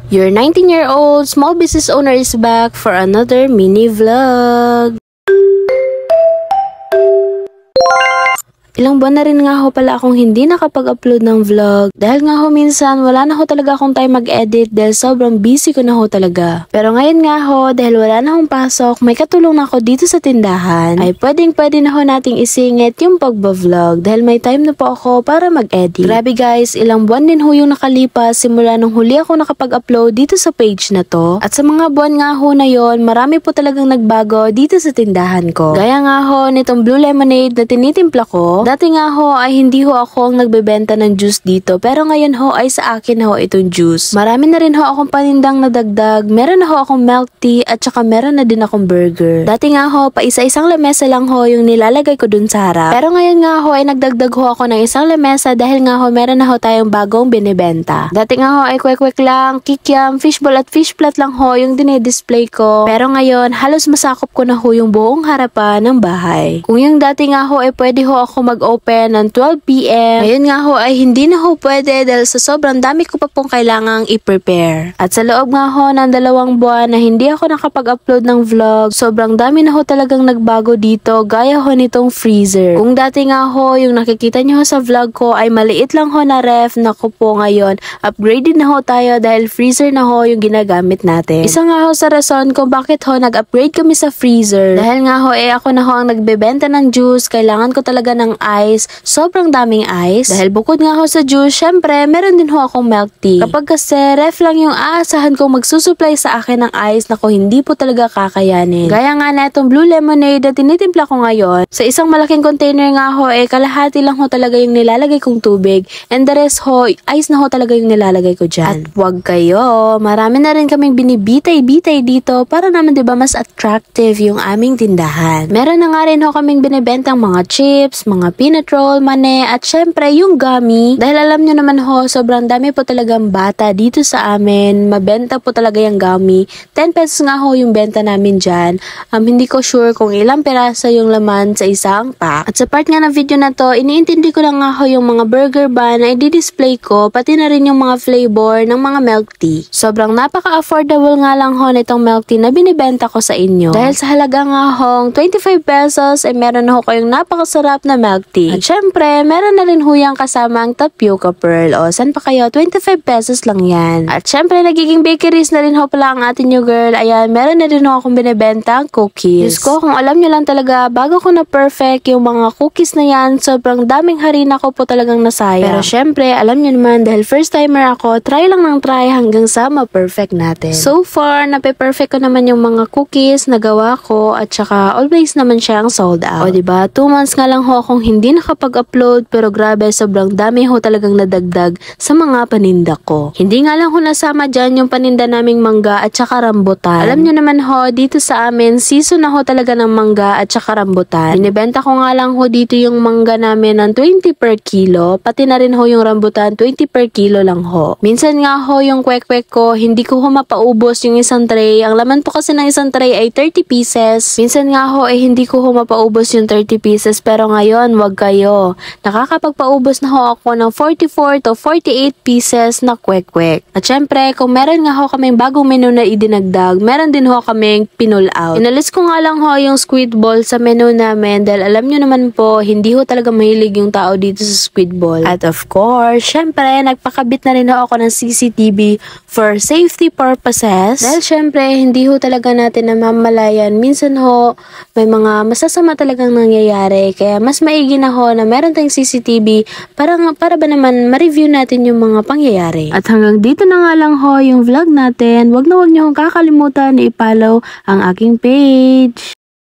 Your 19-year-old small business owner is back for another mini vlog. Ilang buwan na rin nga ho pala akong hindi nakapag-upload ng vlog dahil nga ho minsan wala na ho talaga akong time mag-edit dahil sobrang busy ko na ho talaga. Pero ngayon nga ho dahil wala na akong pasok, may katulong na ako dito sa tindahan, ay pwede na ho nating isingit yung pagba-vlog dahil may time na po ako para mag-edit. Grabe guys, ilang buwan din ho yung nakalipas simula nung huli ako nakapag-upload dito sa page na to. At sa mga buwan nga ho na yon, marami po talagang nagbago dito sa tindahan ko. Gaya nga ho nitong blue lemonade na tinitimpla ko. Dati nga ho ay hindi ho ako ang nagbebenta ng juice dito pero ngayon ho ay sa akin ho itong juice. Marami na rin ho akong panindang nadagdag, meron na ho akong milk tea at saka meron na din akong burger. Dati nga ho pa isa-isang lamesa lang ho yung nilalagay ko dun sa harap. Pero ngayon nga ho ay nagdagdag ho ako ng isang lamesa dahil nga ho meron na ho tayong bagong binibenta. Dati nga ho ay kwek-kwek lang, kikiam, fishball at fish plate lang ho yung dinidisplay ko. Pero ngayon halos masakop ko na ho yung buong harapan ng bahay. Kung yung dati nga ho ay pwede ho ako mag-open ng 12 PM. Ngayon nga ho ay hindi na ho pwede dahil sa sobrang dami ko pa pong kailangang i-prepare. At sa loob nga ho ng 2 buwan na hindi ako nakapag-upload ng vlog, sobrang dami na ho talagang nagbago dito gaya ho nitong freezer. Kung dati nga ho yung nakikita nyo ho sa vlog ko ay maliit lang ho na ref, naku po ngayon upgraded na ho tayo dahil freezer na ho yung ginagamit natin. Isa nga ho sa rason kung bakit ho nag-upgrade kami sa freezer dahil nga ho ako na ho ang nagbebenta ng juice, kailangan ko talaga ng ice, sobrang daming ice. Dahil bukod nga ho sa juice, syempre, meron din ho akong milk tea. Kapag kasi ref lang yung aasahan kong magsusupply sa akin ng ice, nako hindi po talaga kakayanin. Gaya nga na itong blue lemonade na tinitimpla ko ngayon, sa isang malaking container nga ho, kalahati lang ho talaga yung nilalagay kong tubig, and the rest ho, ice na ho talaga yung nilalagay ko dyan. At wag kayo, marami na rin kaming binibitay-bitay dito para naman diba mas attractive yung aming tindahan. Meron na nga rin ho kaming binibentang mga chips, mga peanut roll, mane, at syempre yung gummy. Dahil alam nyo naman ho, sobrang dami po talagang bata dito sa amin. Mabenta po talaga yung gummy. 10 pesos nga ho yung benta namin dyan. Hindi ko sure kung ilang peraso yung laman sa isang pack. At sa part nga ng video na to, iniintindi ko lang nga ho yung mga burger bun na i-display ko, pati na rin yung mga flavor ng mga milk tea. Sobrang napaka-affordable nga lang ho nitong milk tea na binibenta ko sa inyo. Dahil sa halaga nga hong 25 pesos, meron na ho kayong napakasarap na milk tea. At syempre, meron na rin huyang kasamang tapioca pearl. O, san pa kayo? 25 pesos lang yan. At syempre, nagiging bakeries na rin ho pala ang atin new girl. Ayan, meron na rin ho akong binibentang cookies. Diyos ko, kung alam nyo lang talaga, bago ko na perfect yung mga cookies na yan, sobrang daming harina ko po talagang nasayang. Pero syempre, alam nyo naman, dahil first timer ako, try lang ng try hanggang sa ma-perfect natin. So far, nape-perfect ko naman yung mga cookies na gawa ko at saka always naman siyang sold out. O diba, 2 months nga lang ho akong hindi nakapag-upload pero grabe sobrang dami ho talagang nadagdag sa mga paninda ko. Hindi nga lang ho nasama dyan yung paninda naming mangga at saka rambutan. Alam nyo naman ho, dito sa amin season na ho talaga ng mangga at saka rambutan. Binibenta ko nga lang ho dito yung mangga namin ng 20 per kilo, pati na rin ho yung rambutan 20 per kilo lang ho. Minsan nga ho yung kwek-kwek ko, hindi ko ho mapaubos yung isang tray. Ang laman po kasi ng isang tray ay 30 pieces. Minsan nga ho hindi ko ho mapaubos yung 30 pieces pero ngayon wag kayo. Nakakapagpaubos na ho ako ng 44 to 48 pieces na kwek-kwek. At syempre, kung meron nga ho kaming bagong menu na idinagdag, meron din ho kaming pinull out. Inalis ko nga lang ho yung squid ball sa menu namin dahil alam nyo naman po, hindi ho talaga mahilig yung tao dito sa squid ball. At of course, syempre, nagpakabit na rin ho ako ng CCTV for safety purposes. Dahil syempre, hindi ho talaga natin namamalayan. Minsan ho, may mga masasama talagang nangyayari. Kaya mas maigi na ho na meron tayong CCTV para ba naman ma-review natin yung mga pangyayari. At hanggang dito na nga lang ho yung vlog natin. Wag na wag nyo kakalimutan na i-follow ang aking page.